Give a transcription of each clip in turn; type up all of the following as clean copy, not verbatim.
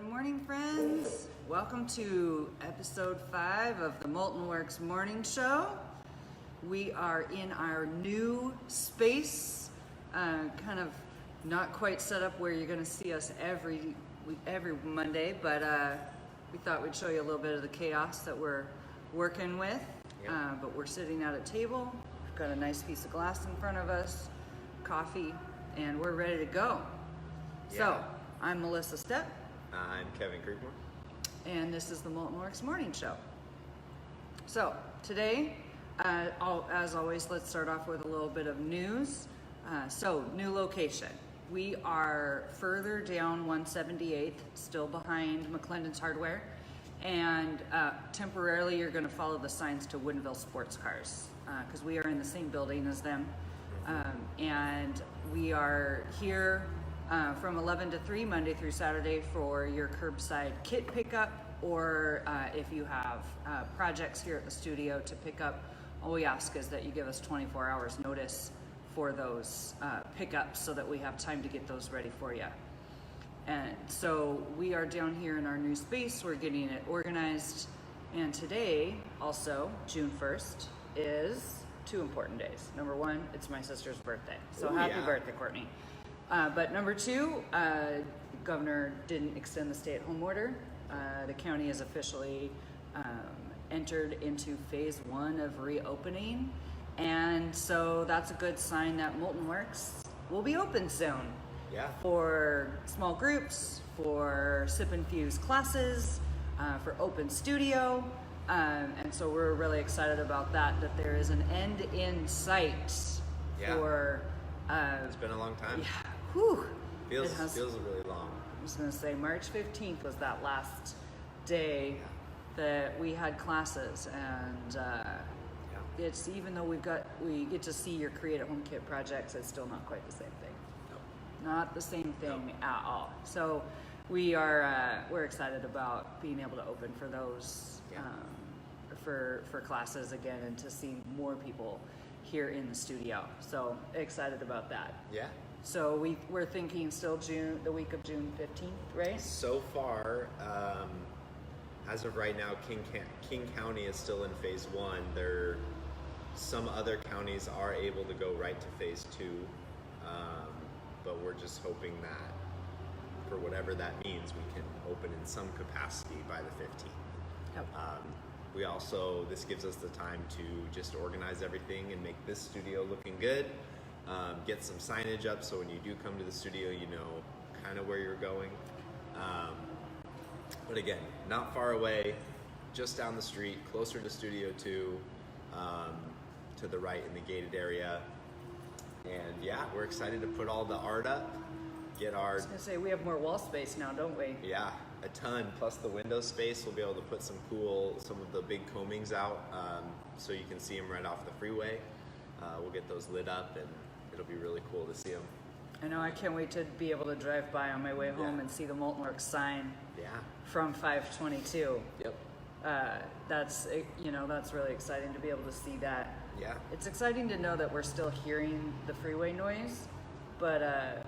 Good morning, friends. Welcome to episode 5 of the MoltenWorks Morning Show. We are in our new space, kind of not quite set up where you're going to see us every Monday, but we thought we'd show you a little bit of the chaos that we're working with. Yep. But we're sitting at a table. We've got a nice piece of glass in front of us, coffee, and we're ready to go. Yeah. So, I'm Melissa Stepp. I'm Kevin Creekmore. And this is the MoltenWorks Morning Show. So, today, as always, let's start off with a little bit of news. New location. We are further down 178th, still behind McClendon's Hardware. And temporarily, you're going to follow the signs to Woodinville Sports Cars, because we are in the same building as them. And we are here from 11 to 3, Monday through Saturday, for your curbside kit pickup, or if you have projects here at the studio to pick up, all we ask is that you give us 24 hours notice for those pickups so that we have time to get those ready for you. And so we are down here in our new space, we're getting it organized, and today, also, June 1st, is 2 important days. Number 1, it's my sister's birthday, so happy birthday, Courtney. But number 2, the governor didn't extend the stay-at-home order. The county has officially entered into phase 1 of reopening. And so that's a good sign that MoltenWorks will be open soon. Yeah. For small groups, for sip and fuse classes, for open studio. And so we're really excited about that there is an end in sight. Yeah. For... it's been a long time. Yeah. Whew. Feels really long. I was going to say March 15th was that last day that we had classes, and it's, even though we get to see your create at home kit projects, it's still not quite the same thing. Nope. Not the same thing at all. So we're excited about being able to open for those for classes again, and to see more people here in the studio. So excited about that. Yeah. So we're thinking still the week of June 15th, right? So far, as of right now, King County is still in phase 1. Some other counties are able to go right to phase 2, but we're just hoping that, for whatever that means, we can open in some capacity by the 15th. Yep. This gives us the time to just organize everything and make this studio looking good. Get some signage up so when you do come to the studio, you know kind of where you're going. But again, not far away, just down the street, closer to Studio 2, to the right in the gated area. And yeah, we're excited to put all the art up. I was gonna say, we have more wall space now, don't we? Yeah, a ton. Plus the window space, we'll be able to put some of the big combings out, so you can see them right off the freeway. We'll get those lit up, and it'll be really cool to see them. I know, I can't wait to be able to drive by on my way home and see the MoltenWorks sign from 522. Yep. That's really exciting to be able to see that. Yeah. It's exciting to know that we're still hearing the freeway noise, but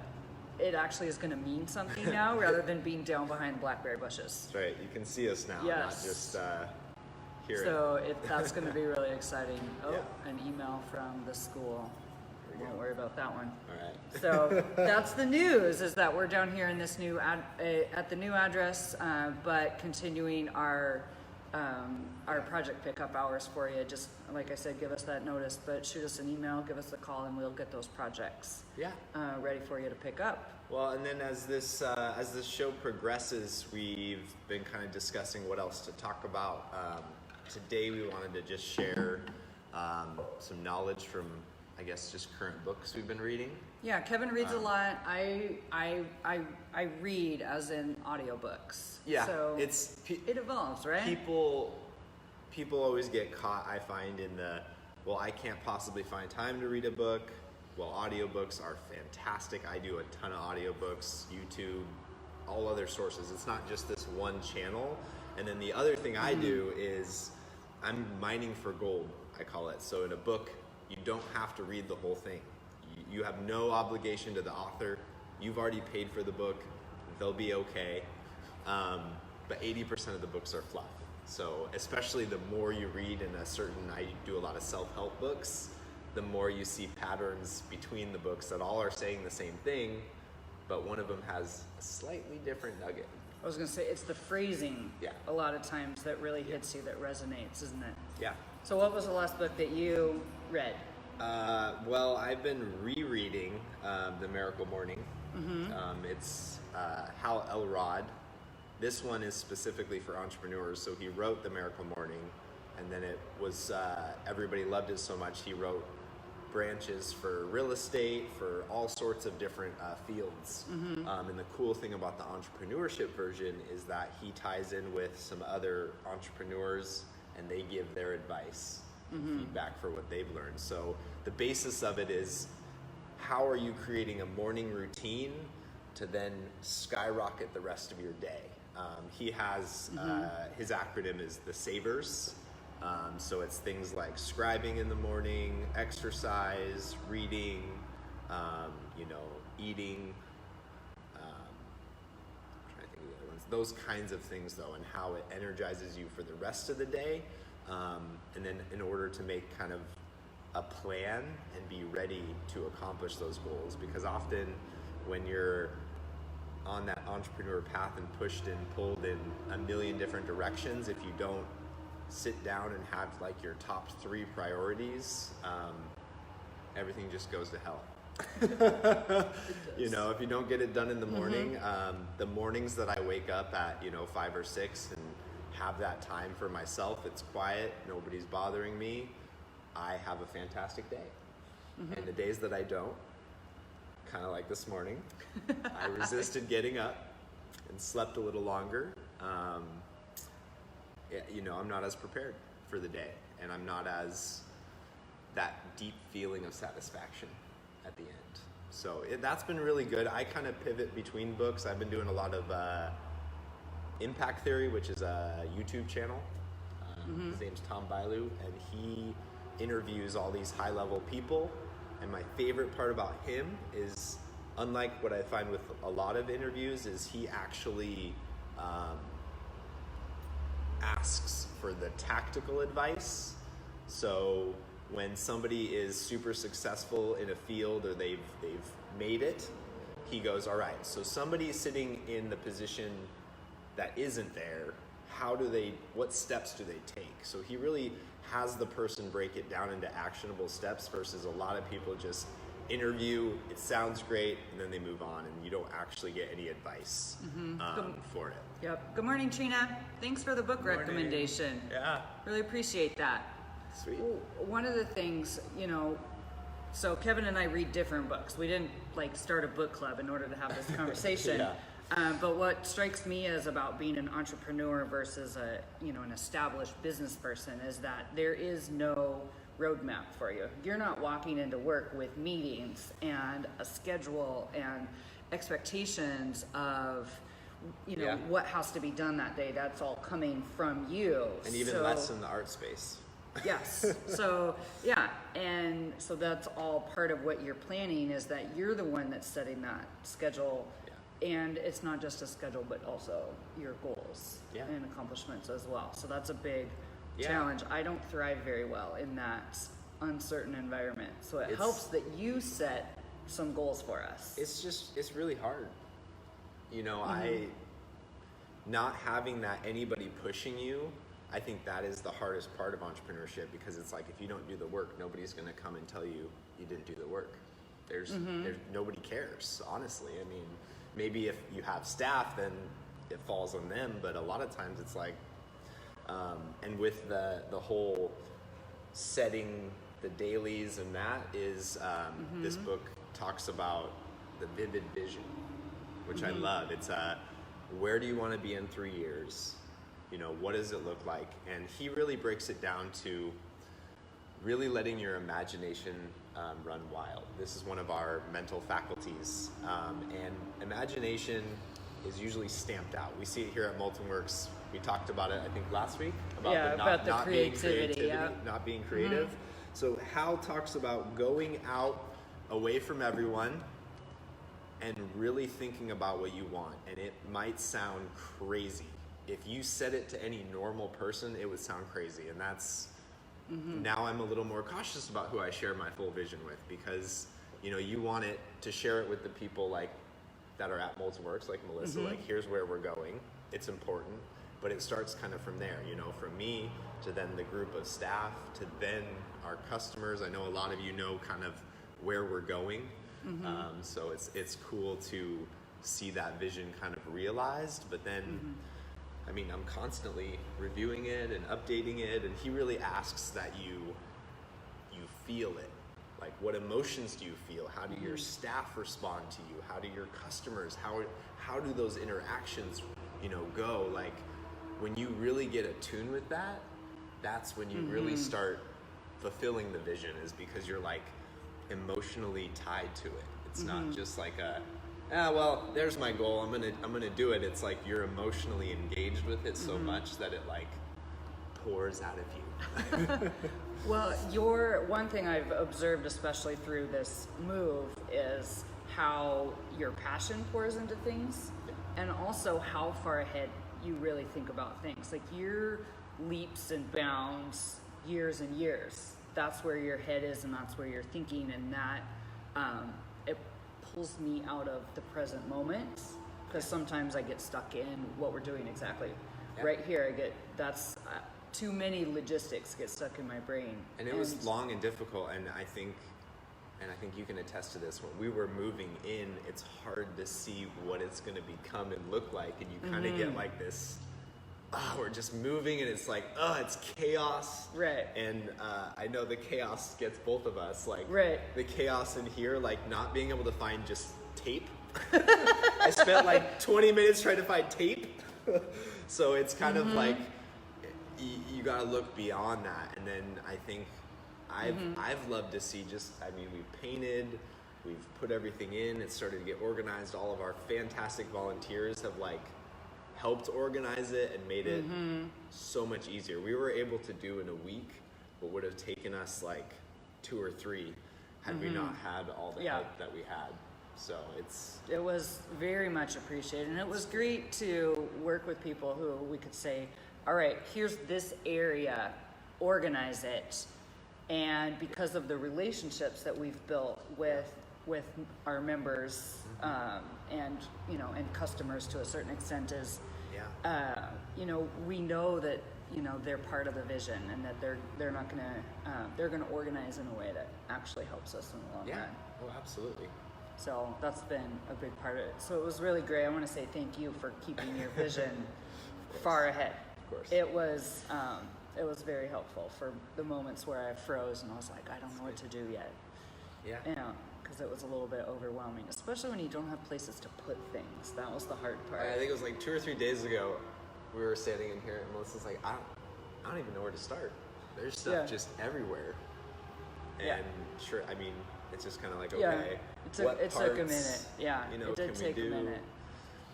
it actually is going to mean something now rather than being down behind blackberry bushes. That's right. You can see us now, not just hear it. So that's going to be really exciting. An email from the school. Won't worry about that one. All right. So that's the news, is that we're down here in this new at the new address, but continuing our project pickup hours for you. Just like I said, give us that notice, but shoot us an email, give us a call, and we'll get those projects ready for you to pick up. Well, and then as this show progresses, we've been kind of discussing what else to talk about. Today we wanted to just share some knowledge from, I guess, just current books we've been reading. Yeah, Kevin reads a lot. I read as in audiobooks. Yeah, so it evolves, right? People always get caught, I find, in I can't possibly find time to read a book. Well, audiobooks are fantastic. I do a ton of audiobooks, YouTube, all other sources. It's not just this one channel. And then the other thing I do is I'm mining for gold, I call it. So in a book, you don't have to read the whole thing. You have no obligation to the author. You've already paid for the book. They'll be okay. but 80% of the books are fluff. So especially the more you read in I do a lot of self-help books, the more you see patterns between the books that all are saying the same thing, but one of them has a slightly different nugget. I was going to say, it's the phrasing Yeah. a lot of times that really hits you, that resonates, isn't it? Yeah. So what was the last book that you read? Well, I've been rereading The Miracle Morning. It's Hal Elrod. This one is specifically for entrepreneurs. So he wrote The Miracle Morning, and then it was, everybody loved it so much, he wrote branches for real estate, for all sorts of different fields. And the cool thing about the entrepreneurship version is that he ties in with some other entrepreneurs, and they give their advice and feedback for what they've learned. So the basis of it is, how are you creating a morning routine to then skyrocket the rest of your day? He has, his acronym is the SAVERS. So it's things like scribing in the morning, exercise, reading, eating, I'm trying to think of the other ones. Those kinds of things though, and how it energizes you for the rest of the day. And then in order to make kind of a plan and be ready to accomplish those goals, because often when you're on that entrepreneur path and pushed and pulled in a million different directions, if you don't sit down and have like your top 3 priorities, everything just goes to hell. If you don't get it done in the morning, the mornings that I wake up at 5 or 6 and have that time for myself, it's quiet, nobody's bothering me, I have a fantastic day. And the days that I don't, kind of like this morning, I resisted getting up and slept a little longer. I'm not as prepared for the day, and I'm not as that deep feeling of satisfaction at the end. So that's been really good. I kind of pivot between books. I've been doing a lot of Impact Theory, which is a YouTube channel. His name's Tom Bailu, and he interviews all these high-level people. And my favorite part about him is, unlike what I find with a lot of interviews, is he actually asks for the tactical advice. So when somebody is super successful in a field, or they've made it, he goes, all right, so somebody sitting in the position that isn't there, what steps do they take? So he really has the person break it down into actionable steps, versus a lot of people just interview, it sounds great, and then they move on, and you don't actually get any advice for it. Yep. Good morning, Trina. Thanks for the book recommendation. Yeah. Really appreciate that. Sweet. One of the things, so Kevin and I read different books. We didn't start a book club in order to have this conversation. Yeah. But what strikes me as about being an entrepreneur versus an established business person is that there is no roadmap for you. You're not walking into work with meetings and a schedule and expectations of what has to be done that day. That's all coming from you. And even less in the art space. Yes. So and so that's all part of what you're planning, is that you're the one that's setting that schedule. And it's not just a schedule, but also your goals and accomplishments as well. So that's a big challenge. I don't thrive very well in that uncertain environment. So it helps that you set some goals for us. It's really hard. I not having that anybody pushing you, I think that is the hardest part of entrepreneurship, because it's like, if you don't do the work, nobody's going to come and tell you didn't do the work. There's nobody cares, honestly. I mean, maybe if you have staff, then it falls on them, but a lot of times it's like, and with the whole setting the dailies, and that is, this book talks about the vivid vision, which I love. It's where do you want to be in 3 years? What does it look like? And he really breaks it down to really letting your imagination run wild. This is one of our mental faculties, and imagination is usually stamped out. We see it here at MoltenWorks. We talked about it, I think, last week, about not creativity, not being creative. So Hal talks about going out away from everyone and really thinking about what you want. And it might sound crazy. If you said it to any normal person, it would sound crazy. And that's, now I'm a little more cautious about who I share my full vision with, because, you know, you want it to share it with the people like that are at MoltenWorks, like Melissa, like here's where we're going. It's important, but it starts kind of from there, you know, from me to then the group of staff to then our customers. I know a lot of you know kind of where we're going. So it's cool to see that vision kind of realized, but then, I mean, I'm constantly reviewing it and updating it, and he really asks that you feel it. Like, what emotions do you feel? How do your staff respond to you? How do your customers, how do those interactions, you know, go? Like, when you really get attuned with that, that's when you really start fulfilling the vision, is because you're like emotionally tied to it. It's not just like well, there's my goal, I'm gonna do it. It's like you're emotionally engaged with it so much that it like pours out of you. Well, one thing I've observed, especially through this move, is how your passion pours into things, and also how far ahead you really think about things. Like your leaps and bounds, years and years. That's where your head is, and that's where you're thinking, and that it pulls me out of the present moment, because sometimes I get stuck in what we're doing exactly. Right here, that's too many logistics get stuck in my brain. And it was long and difficult, and I think you can attest to this. When we were moving in, it's hard to see what it's going to become and look like, and you kind of get like this, we're just moving, and it's like, it's chaos. Right. And I know the chaos gets both of us. Like, the chaos in here, like not being able to find just tape. I spent like 20 minutes trying to find tape. So it's kind of like, you got to look beyond that. And then I think I've loved to see we've painted, we've put everything in, it's started to get organized. All of our fantastic volunteers have like helped organize it and made it so much easier. We were able to do in a week what would have taken us like 2 or 3 had we not had all the help that we had. So it was very much appreciated, and it was great to work with people who we could say, all right, here's this area, organize it. And because of the relationships that we've built with our members, and, you know, and customers to a certain extent, is, you know, we know that, you know, they're part of the vision, and that they're not gonna, they're gonna organize in a way that actually helps us in the long run. Oh, absolutely. So that's been a big part of it. So it was really great. I want to say thank you for keeping your vision far ahead. Of course. It was very helpful for the moments where I froze and I was like, I don't know what to do yet. Yeah. You know, because it was a little bit overwhelming, especially when you don't have places to put things. That was the hard part. I think it was like 2 or 3 days ago, we were standing in here, and Melissa's like, I don't even know where to start. There's stuff just everywhere. And sure, I mean, it's just kind of like, okay, it took a minute. Yeah, you know, it did take a minute.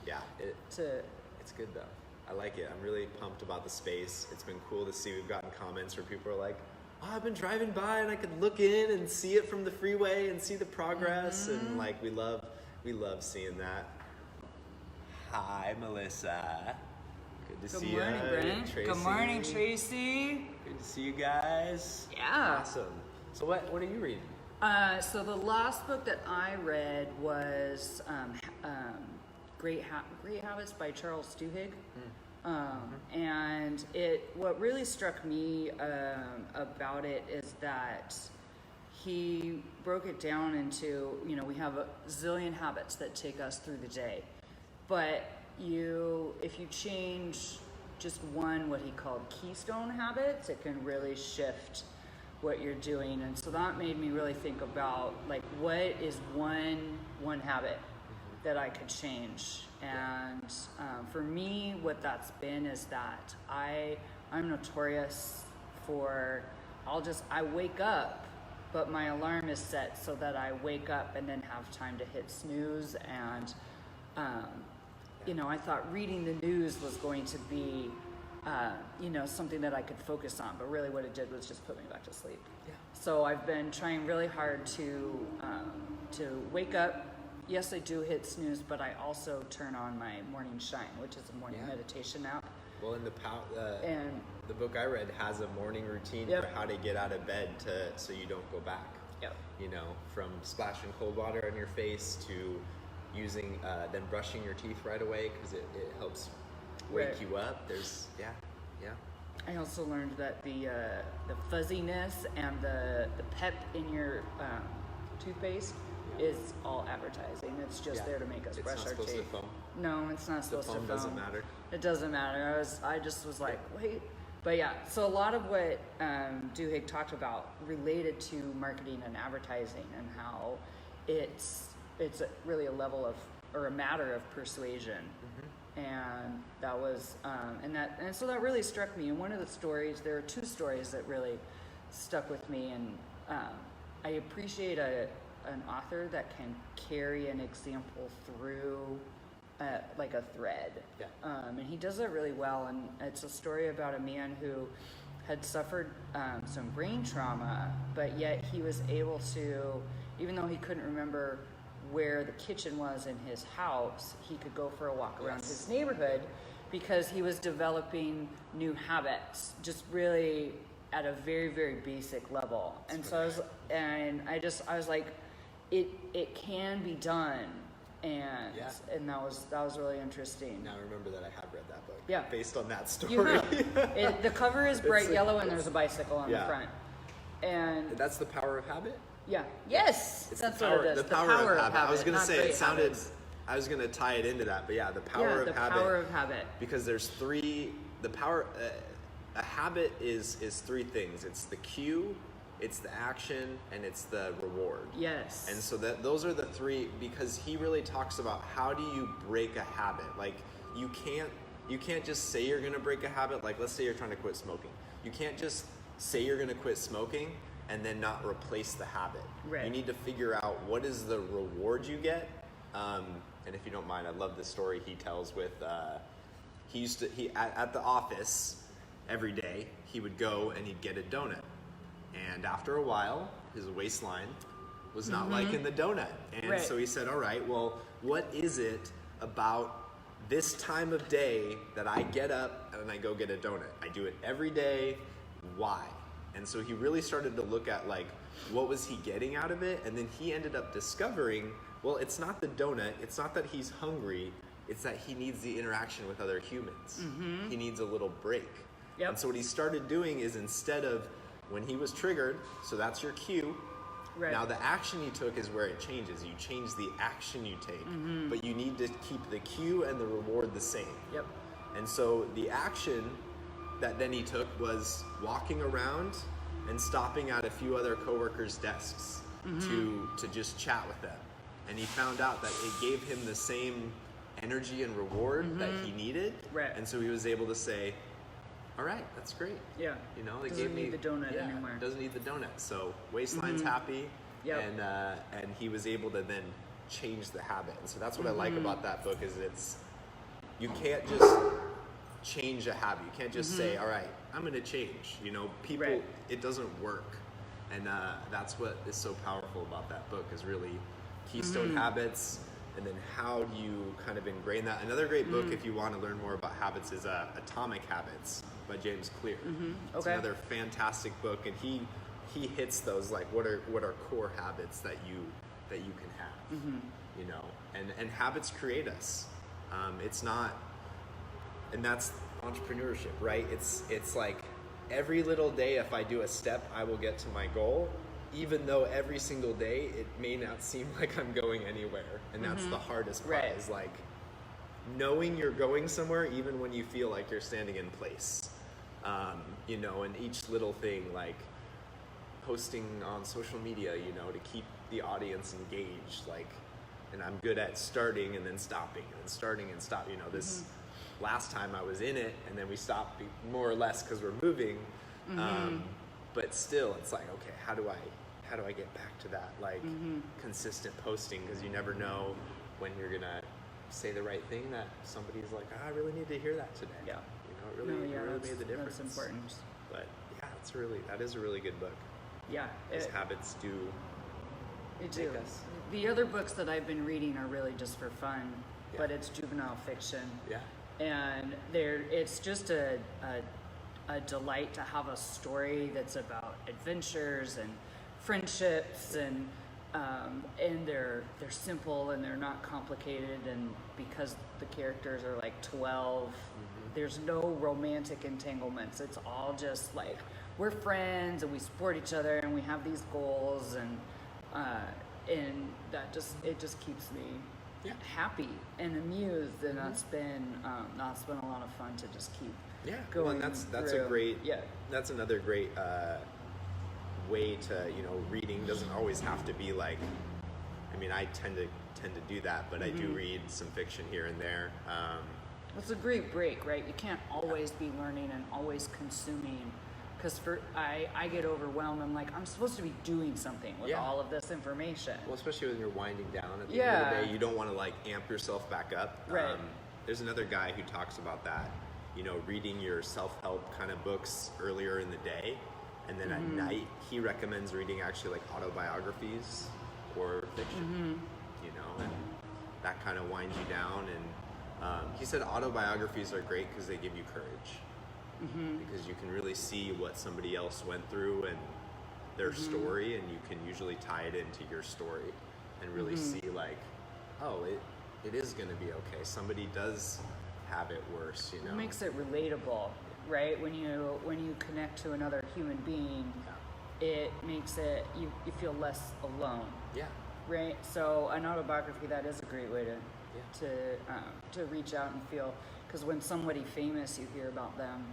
Yeah, it's good though. I like it. I'm really pumped about the space. It's been cool to see. We've gotten comments where people are like, I've been driving by and I could look in and see it from the freeway and see the progress, and like we love seeing that. Hi, Melissa. Good to see you. Good morning, Brent. Good morning, Tracy. Good to see you guys. Yeah. Awesome. So what are you reading? So the last book that I read was Great Habits by Charles Duhigg. And what really struck me about it is that he broke it down into, you know, we have a zillion habits that take us through the day, but if you change just one, what he called keystone habits, it can really shift what you're doing. And so that made me really think about, like, what is one habit that I could change. And for me, what that's been is that I'm notorious for, I wake up, but my alarm is set so that I wake up and then have time to hit snooze. And you know, I thought reading the news was going to be you know, something that I could focus on, but really what it did was just put me back to sleep. So I've been trying really hard to wake up, yes, I do hit snooze, but I also turn on my Morning Shine, which is a morning meditation app. Well, in And the book I read has a morning routine for how to get out of bed so you don't go back. Yep. You know, from splashing cold water on your face to using then brushing your teeth right away because it helps wake you up. There's I also learned that the fuzziness and the pep in your toothpaste is all advertising. It's just there to make us brush our teeth. It's not supposed to foam. No, it's not supposed to foam. The foam doesn't matter. It doesn't matter. I just was like, wait. But yeah, so a lot of what Duhigg talked about related to marketing and advertising and how it's really a level of, or a matter of persuasion. And that was, and so that really struck me. And one of the stories, there are two stories that really stuck with me. And I appreciate an author that can carry an example through like a thread. Yeah. And he does that really well. And it's a story about a man who had suffered some brain trauma, but yet he was able to, even though he couldn't remember where the kitchen was in his house, he could go for a walk around his neighborhood because he was developing new habits, just really at a very, very basic level. And so I was like, it can be done. And that was really interesting. Now I remember that I have read that book. Yeah. Based on that story. You have. The cover is bright yellow and there's a bicycle on the front. And that's The Power of Habit? Yeah. Yes. That's what it is. The power of habit. I was going to say, I was going to tie it into that, but the power of habit. The power of habit. Because there's a habit is three things. It's the cue, it's the action, and it's the reward. Yes. And so those are the three, because he really talks about how do you break a habit. Like you can't just say you're going to break a habit. Like let's say you're trying to quit smoking. You can't just say you're going to quit smoking and then not replace the habit. Right. You need to figure out what is the reward you get. And if you don't mind, I love this story he tells with, at the office every day, he would go and he'd get a donut. And after a while, his waistline was not liking the donut. And so he said, all right, well, what is it about this time of day that I get up and I go get a donut? I do it every day. Why? And so he really started to look at like, what was he getting out of it? And then he ended up discovering, well, it's not the donut. It's not that he's hungry. It's that he needs the interaction with other humans. He needs a little break. Yep. And so what he started doing is instead of when he was triggered, so that's your cue. Right. Now the action you took is where it changes. You change the action you take, but you need to keep the cue and the reward the same. Yep. And so the action that then he took was walking around and stopping at a few other coworkers' desks to just chat with them. And he found out that it gave him the same energy and reward that he needed. Right. And so he was able to say, all right, that's great. Yeah. You know, they gave me the donut anymore. Doesn't need the donut. So waistline's happy. Yep. And he was able to then change the habit. And so that's what I like about that book is you can't just change a habit. You can't just say, all right, I'm going to change. You know, people, it doesn't work. And that's what is so powerful about that book is really keystone habits. And then how do you kind of ingrain that? Another great book, if you want to learn more about habits, is Atomic Habits by James Clear. It's another fantastic book, and he hits those like what are core habits that you can have, you know, and habits create us. It's not, and that's entrepreneurship, right? It's like every little day, if I do a step, I will get to my goal. Even though every single day it may not seem like I'm going anywhere. And that's the hardest part is like knowing you're going somewhere even when you feel like you're standing in place. You know, and each little thing like posting on social media, you know, to keep the audience engaged, like, and I'm good at starting and then stopping and then starting and stop. You know, this last time I was in it and then we stopped more or less because we're moving. But still, it's like, okay, how do I get back to that like consistent posting? Because you never know when you're gonna say the right thing that somebody's like, I really need to hear that today. Yeah, you know, it really made the difference. That's important. But yeah, that is a really good book. Yeah, Because habits do I do. make us. The other books that I've been reading are really just for fun, Yeah. but it's juvenile fiction. Yeah. And it's just a delight to have a story that's about adventures and friendships, and they're simple and they're not complicated, and because the characters are like 12, there's no romantic entanglements. It's all just like we're friends and we support each other and we have these goals, and that just keeps me happy and amused, and that's been a lot of fun to just keep going. Well, and that's through. a great that's another great way to, reading doesn't always have to be like, I mean, I tend to do that, but I do read some fiction here and there. It's a great break, right? You can't always be learning and always consuming, because I get overwhelmed. I'm like, I'm supposed to be doing something with all of this information. Well, especially when you're winding down at the end of the day, you don't want to like amp yourself back up. Right. There's another guy who talks about that, reading your self-help kind of books earlier in the day, and then at night he recommends reading actually like autobiographies or fiction, and that kind of winds you down. And he said autobiographies are great because they give you courage, because you can really see what somebody else went through and their story, and you can usually tie it into your story and really see like, oh, it is going to be okay. Somebody does have it worse, It makes it relatable, right? When you connect to another human being, it makes it you feel less alone. Yeah. Right. So an autobiography, that is a great way to reach out and feel, because when somebody famous, you hear about them,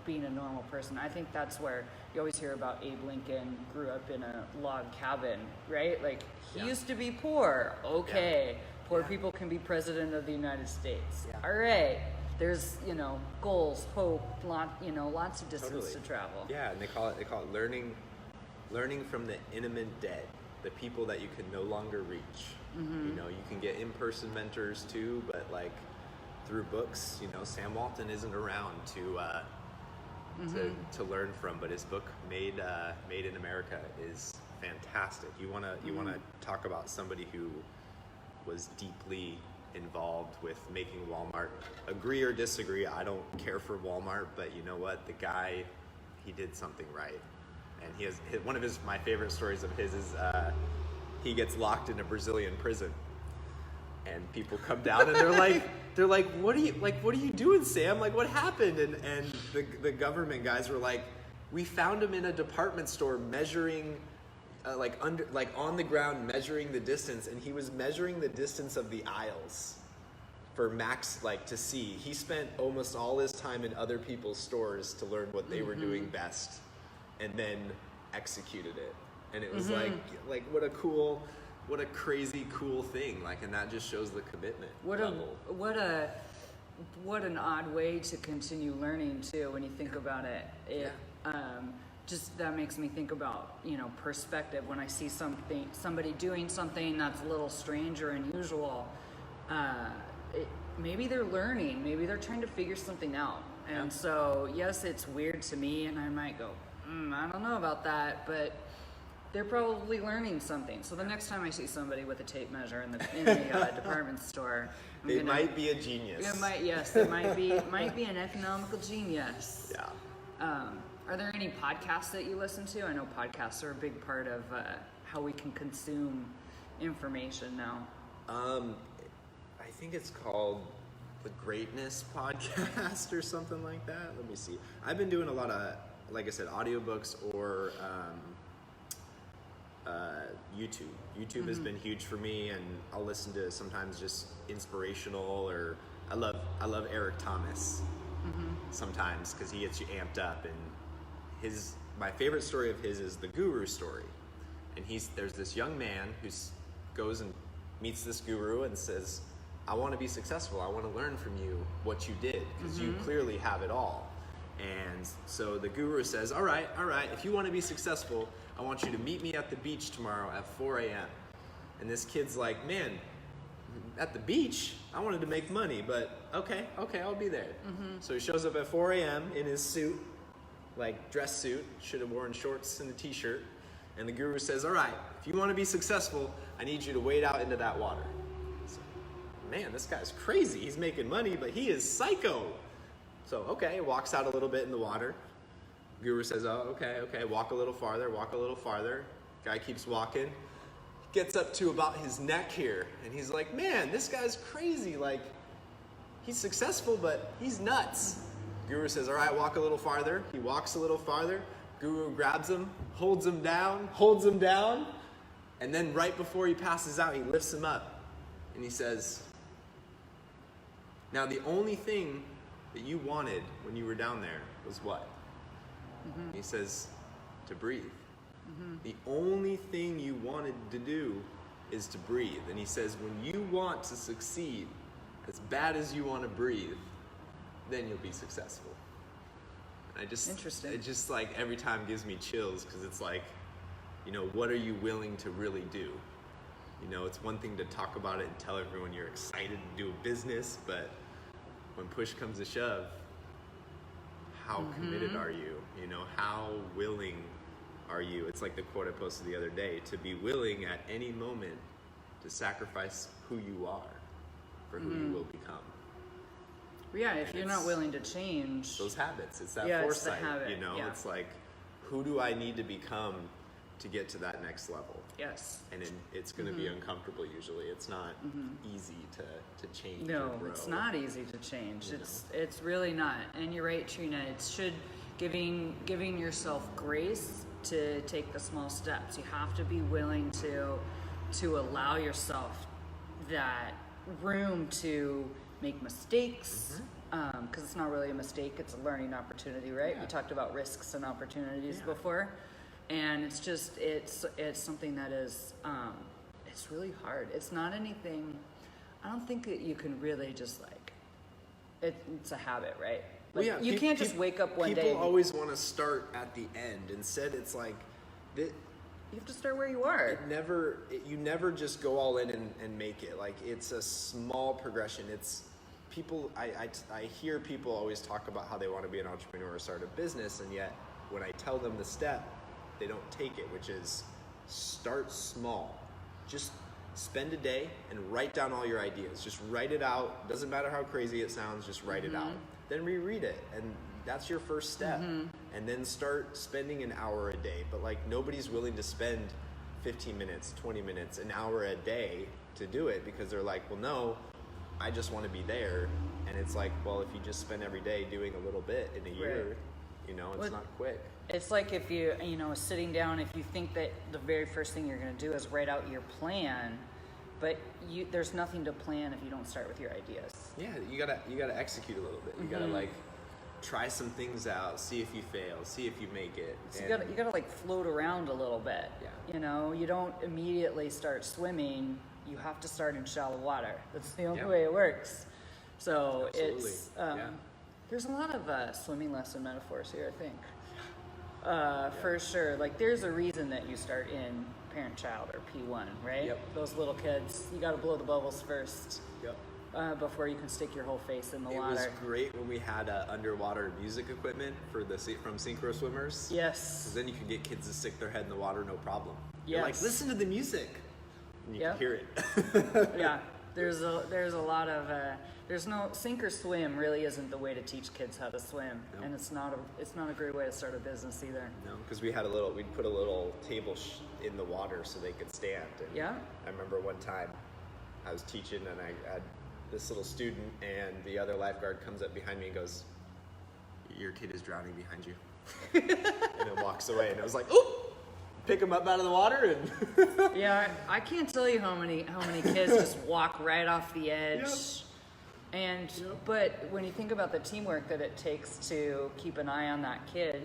being a normal person. I think that's where you always hear about Abe Lincoln grew up in a log cabin, right? Like he used to be poor. Okay. Poor people can be president of the United States. Yeah. All right. There's, goals, hope, lots of distance to travel. Yeah, and they call it learning from the intimate dead, the people that you can no longer reach. You can get in-person mentors too, but like through books, Sam Walton isn't around to learn from, but his book Made in America is fantastic. You wanna talk about somebody who was deeply involved with making Walmart. Agree or disagree, I don't care for Walmart, but you know what? The guy, he did something right. And he has one of my favorite stories of his is he gets locked in a Brazilian prison, and people come down and they're like, what are you doing, Sam? Like, what happened? And the government guys were like, we found him in a department store measuring. On the ground measuring the distance, and he was measuring the distance of the aisles for Max to see. He spent almost all his time in other people's stores to learn what they were doing best, and then executed it. And it was like what a crazy cool thing. And that just shows the commitment level. What an odd way to continue learning too, when you think about it. Just that makes me think about, perspective. When I see somebody doing something that's a little strange or unusual, maybe they're learning, maybe they're trying to figure something out. And so, yes, it's weird to me, and I might go, I don't know about that, but they're probably learning something. So the next time I see somebody with a tape measure in the department store, they might be a genius. It might be an economical genius. Yeah. Are there any podcasts that you listen to? I know podcasts are a big part of how we can consume information now. I think it's called the Greatness Podcast or something like that. Let me see. I've been doing a lot of, like I said, audiobooks or YouTube. YouTube has been huge for me, and I'll listen to sometimes just inspirational, or I love Eric Thomas sometimes, because he gets you amped up. And my favorite story of his is the Guru story. And there's this young man who goes and meets this guru and says, I want to be successful. I want to learn from you what you did, because you clearly have it all. And so the guru says, all right, if you want to be successful, I want you to meet me at the beach tomorrow at 4 a.m. And this kid's like, man, at the beach? I wanted to make money, but okay, I'll be there. So he shows up at 4 a.m. in his suit, dress suit, should have worn shorts and a t-shirt, And the guru says, all right, if you want to be successful, I need you to wade out into that water. So, man, this guy's crazy. He's making money, but he is psycho. So, okay, walks out a little bit in the water. Guru says, oh, okay, walk a little farther, walk a little farther. Guy keeps walking. Gets up to about his neck here, and he's like, man, this guy's crazy. Like, he's successful, but he's nuts. Guru says, all right, walk a little farther. He walks a little farther. Guru grabs him, holds him down, and then right before he passes out, he lifts him up, and he says, now the only thing that you wanted when you were down there was what? Mm-hmm. He says, to breathe. Mm-hmm. The only thing you wanted to do is to breathe. And he says, when you want to succeed as bad as you want to breathe, then you'll be successful. And Interesting. It just like every time gives me chills, because it's like, you know, what are you willing to really do? You know, it's one thing to talk about it and tell everyone you're excited to do a business, but when push comes to shove, how committed are you? You know, how willing are you? It's like the quote I posted the other day, to be willing at any moment to sacrifice who you are for who you will become. Yeah, if you're not willing to change those habits, it's that foresight, it's the habit, you know, yeah. It's like, who do I need to become to get to that next level? Yes. And it's going to be uncomfortable usually. It's not easy to change. No, or grow, it's not easy to change. you It's really not. And you're right, Trina. It should giving yourself grace to take the small steps. You have to be willing to allow yourself that room to make mistakes, because it's not really a mistake, it's a learning opportunity, right? Yeah. We talked about risks and opportunities Yeah. before, and it's just it's something that is it's really hard. It's not anything. I don't think that you can really just like it's a habit, right? Like, you can't just wake up one day. People always want to start at the end. Instead, it's like you have to start where you are. you never just go all in and make it. Like, it's a small progression. It's people. I hear people always talk about how they want to be an entrepreneur or start a business, and yet when I tell them the step, they don't take it, which is start small. Just spend a day and write down all your ideas. Just write it out. Doesn't matter how crazy it sounds, just write it out. Then reread it, and that's your first step. And then start spending an hour a day. But like, nobody's willing to spend 15 minutes, 20 minutes, an hour a day to do it, because they're like, well, no, I just want to be there. And it's like, well, if you just spend every day doing a little bit in a year, you know, it's not quick. It's like if you sitting down, if you think that the very first thing you're going to do is write out your plan, but there's nothing to plan if you don't start with your ideas. Yeah, you gotta execute a little bit. You gotta like try some things out, see if you fail, see if you make it. So you gotta like float around a little bit. Yeah. You know, you don't immediately start swimming. You have to start in shallow water. That's the only way it works. So Absolutely. it's there's a lot of swimming lesson metaphors here, I think. For sure. Like, there's a reason that you start in parent-child or P1, right? Yep. Those little kids, you got to blow the bubbles first. Yep. Before you can stick your whole face in the water. It was great when we had underwater music equipment from synchro swimmers. Yes. Because then you could get kids to stick their head in the water, no problem. Yes. You're like, listen to the music, and you can hear it. Yeah. There's a lot of there's no sink or swim really isn't the way to teach kids how to swim, and it's not a great way to start a business either. No, because we'd put a little table in the water so they could stand. And I remember one time I was teaching, and I had this little student, and the other lifeguard comes up behind me and goes, "Your kid is drowning behind you," and then walks away, and I was like, "Oh!" Pick him up out of the water and yeah, I can't tell you how many kids just walk right off the edge. And but when you think about the teamwork that it takes to keep an eye on that kid,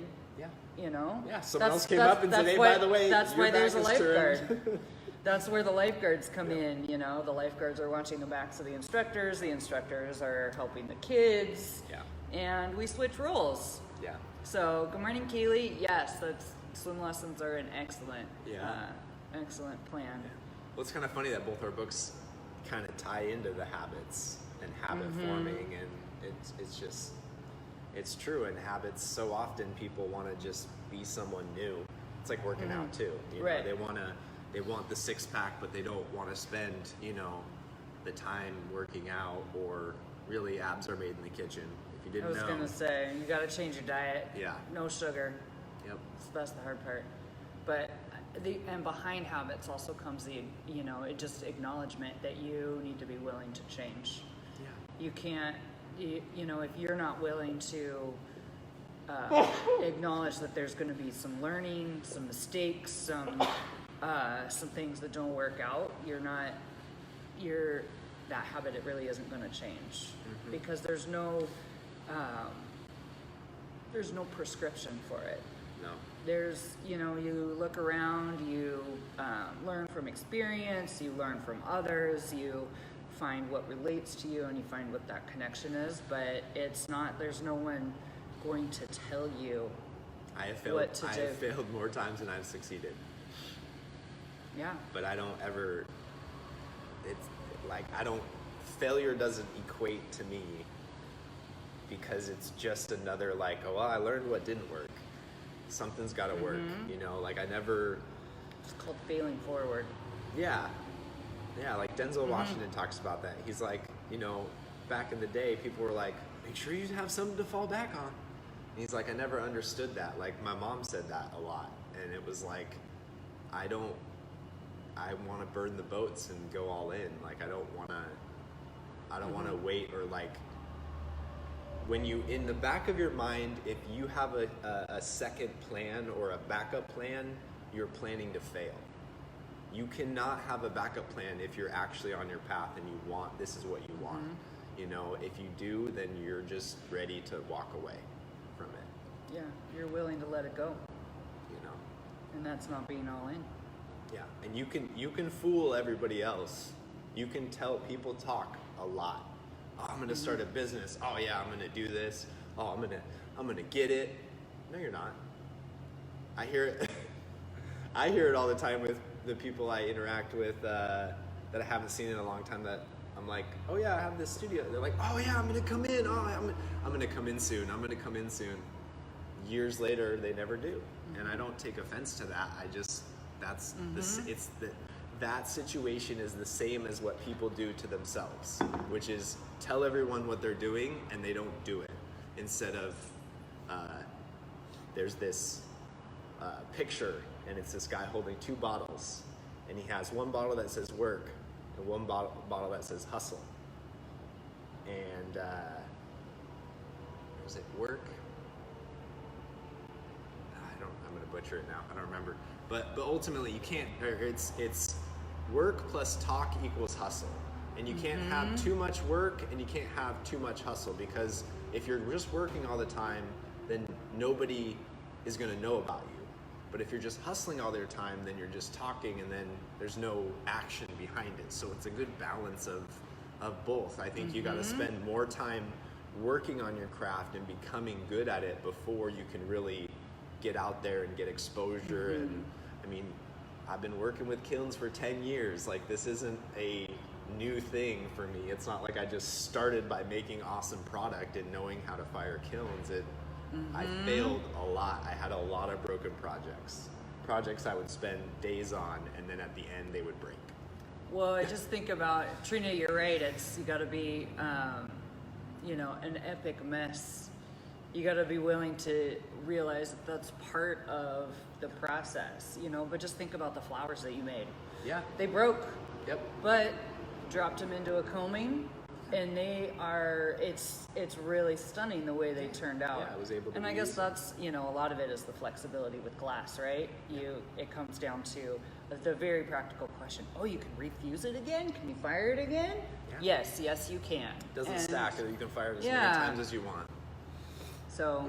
you know, someone else came up and said, "Hey, by the way, that's why there's a lifeguard." turned. That's where the lifeguards come in. You know, the lifeguards are watching the backs of the instructors are helping the kids, and we switch roles. So, good morning, Kaylee. Yes, swim lessons are an excellent plan. Well, it's kind of funny that both our books kind of tie into the habits and habit forming, and it's true. And habits, so often people want to just be someone new, It's like working out too. You know, Right. they want the six pack, but they don't want to spend, you know, the time working out, or really abs are made in the kitchen. If you I didn't was know. gonna say, you gotta change your diet. Yeah. No sugar. Yep. That's the hard part. But and behind habits also comes the, you know, it just acknowledgement that you need to be willing to change. Yeah. You can't, you know, if you're not willing to acknowledge that there's going to be some learning, some mistakes, some things that don't work out, that habit, it really isn't going to change, because there's no prescription for it. No. There's, you know, you look around, you learn from experience, you learn from others, you find what relates to you, and you find what that connection is, but it's not, there's no one going to tell you I have failed. what to do. I have failed more times than I've succeeded. Yeah. But I don't ever. It's like failure doesn't equate to me, because it's just another like, oh well, I learned what didn't work. Something's got to work, you know. Like I never. It's called failing forward. Yeah, like Denzel Washington talks about that. He's like, you know, back in the day, people were like, make sure you have something to fall back on. And he's like, I never understood that. Like my mom said that a lot, and it was like, I want to burn the boats and go all in. Like I don't want to wait, or like when you, in the back of your mind, if you have a second plan or a backup plan, you're planning to fail. You cannot have a backup plan if you're actually on your path and you want, this is what you want. You know, if you do, then you're just ready to walk away from it. Yeah, you're willing to let it go, You know. and that's not being all in. Yeah, and you can fool everybody else. You can tell people talk a lot. Oh, I'm gonna start a business. Oh yeah, I'm gonna do this. Oh, I'm gonna get it. No, you're not. I hear it. I hear it all the time with the people I interact with that I haven't seen in a long time. That I'm like, oh yeah, I have this studio. They're like, oh yeah, I'm gonna come in. Oh, I'm gonna come in soon. I'm gonna come in soon. Years later, they never do, and I don't take offense to that. I just that situation is the same as what people do to themselves, which is tell everyone what they're doing and they don't do it. Instead of there's this picture, and it's this guy holding two bottles, and he has one bottle that says work and one bottle that says hustle. And was it work? I'm gonna butcher it now. I don't remember. But ultimately, you can't. It's work plus talk equals hustle, and you can't have too much work and you can't have too much hustle, because if you're just working all the time, then nobody is gonna know about you. But if you're just hustling all their time, then you're just talking, and then there's no action behind it. So it's a good balance of both. I think you got to spend more time working on your craft and becoming good at it before you can really get out there and get exposure. And I mean, I've been working with kilns for 10 years. Like, this isn't a new thing for me. It's not like I just started by making awesome product and knowing how to fire kilns. I failed a lot. I had a lot of broken projects I would spend days on, and then at the end they would break. Well, I just think about, Trina, you're right. You got to be, an epic mess. You got to be willing to realize that that's part of the process, but just think about the flowers that you made. Yeah. They broke. Yep. But dropped them into a combing, and it's really stunning the way they turned out. Yeah, I was able to. And I guess that's, a lot of it is the flexibility with glass, right? It comes down to the very practical question. Oh, you can refuse it again? Can you fire it again? Yeah. Yes, you can. It doesn't stack. You can fire it as many times as you want. So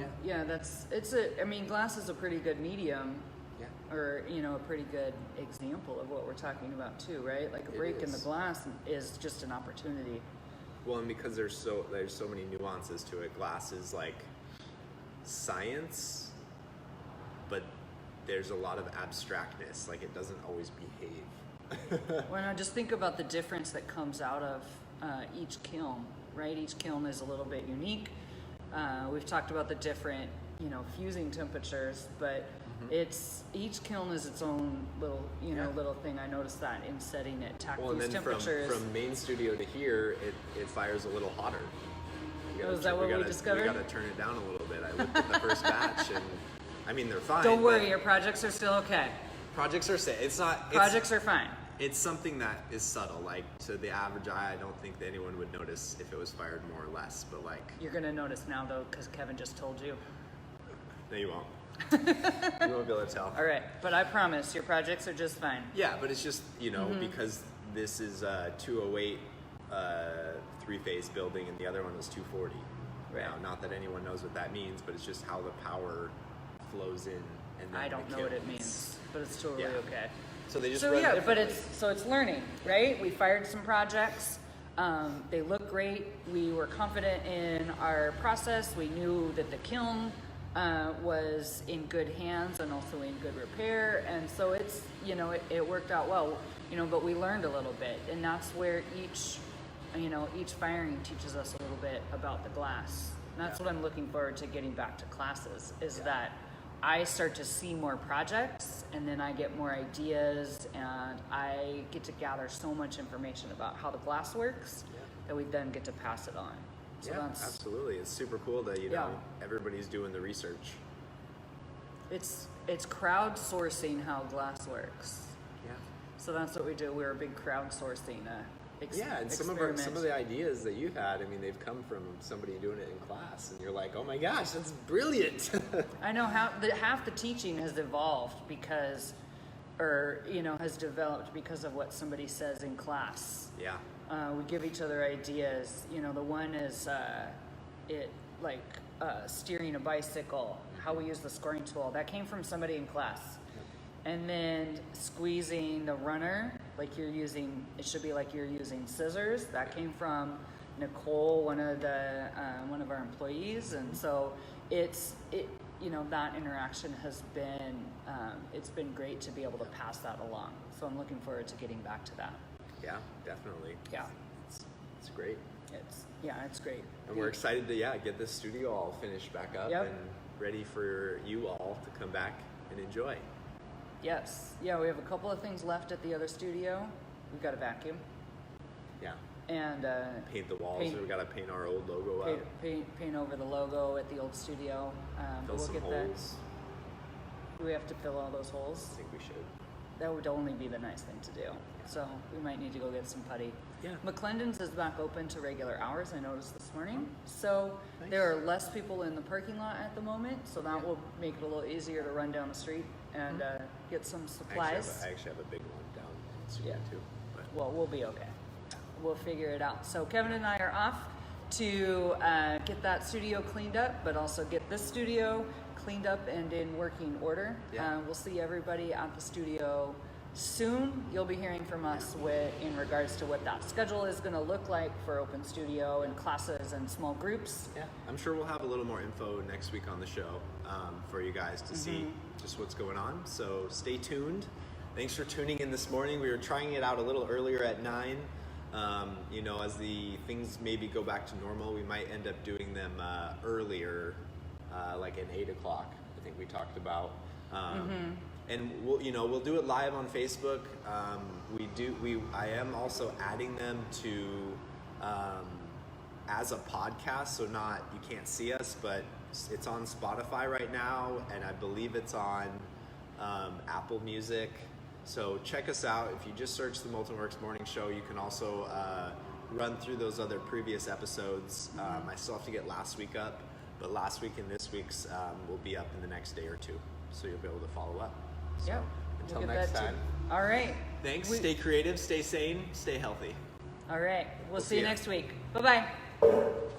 glass is a pretty good medium. Yeah. Or, a pretty good example of what we're talking about too, right? Like a break in the glass is just an opportunity. Well, and because there's so many nuances to it. Glass is like science, but there's a lot of abstractness. Like, it doesn't always behave. Well, now just think about the difference that comes out of each kiln, right? Each kiln is a little bit unique. We've talked about the different, fusing temperatures, but It's each kiln is its own little, little thing. I noticed that in setting it. Well, and then from main studio to here, it fires a little hotter. Is that what we discovered? We got to turn it down a little bit. I looked at the first batch, and I mean they're fine. Don't worry, your projects are still okay. Projects are safe. Projects are fine. It's something that is subtle. Like to the average eye, I don't think that anyone would notice if it was fired more or less. But like you're gonna notice now though, because Kevin just told you. No, you won't. You won't be able to tell. All right, but I promise your projects are just fine. Yeah, but it's just because this is 208 3-phase building and the other one is 240. Right. Now, not that anyone knows what that means, but it's just how the power flows in. And then I don't know what it means, but it's totally okay. So they just but it's learning, right? We fired some projects. They look great. We were confident in our process. We knew that the kiln was in good hands and also in good repair, and so it's it worked out well. But we learned a little bit, and that's where each firing teaches us a little bit about the glass. And that's what I'm looking forward to getting back to classes, is that I start to see more projects, and then I get more ideas, and I get to gather so much information about how the glass works that we then get to pass it on. So absolutely. It's super cool that everybody's doing the research. It's crowdsourcing how glass works. Yeah. So that's what we do. We're a big crowdsourcing and some of the ideas that you've had, I mean, they've come from somebody doing it in class, and you're like, oh my gosh, that's brilliant. I know half the teaching has evolved has developed because of what somebody says in class. Yeah. We give each other ideas. The one is steering a bicycle, how we use the scoring tool. That came from somebody in class. And then squeezing the runner, it should be like you're using scissors. That came from Nicole, one of our employees. And so that interaction has been, it's been great to be able to pass that along. So I'm looking forward to getting back to that. Yeah, definitely. Yeah. It's great. It's great. And we're excited to get this studio all finished back up and ready for you all to come back and enjoy. Yes. Yeah, we have a couple of things left at the other studio. We've got a vacuum. Yeah. And paint the walls. We got to paint our old logo up. Paint over the logo at the old studio. Fill some holes. Do we have to fill all those holes? I think we should. That would only be the nice thing to do. So we might need to go get some putty. Yeah. McClendon's is back open to regular hours, I noticed this morning. So there are less people in the parking lot at the moment, so that will make it a little easier to run down the street and get some supplies. I actually have a big one down in the studio too. But. Well, we'll be okay. We'll figure it out. So Kevin and I are off to get that studio cleaned up, but also get this studio cleaned up and in working order. Yeah. We'll see everybody at the studio soon. You'll be hearing from us in regards to what that schedule is going to look like for open studio and classes and small groups. Yeah, I'm sure we'll have a little more info next week on the show for you guys to see just what's going on. So stay tuned. Thanks for tuning in this morning. We were trying it out a little earlier at 9. As the things maybe go back to normal, we might end up doing them earlier, like at 8 o'clock. I think we talked about. And we'll do it live on Facebook. I am also adding them to as a podcast, so you can't see us, but it's on Spotify right now, and I believe it's on Apple Music. So check us out. If you just search the MoltenWorks Morning Show, you can also run through those other previous episodes. I still have to get last week up, but last week and this week's will be up in the next day or two, so you'll be able to follow up. So, until next time. All right. Thanks. Stay creative, stay sane, stay healthy. All right. We'll see you next week. Bye-bye.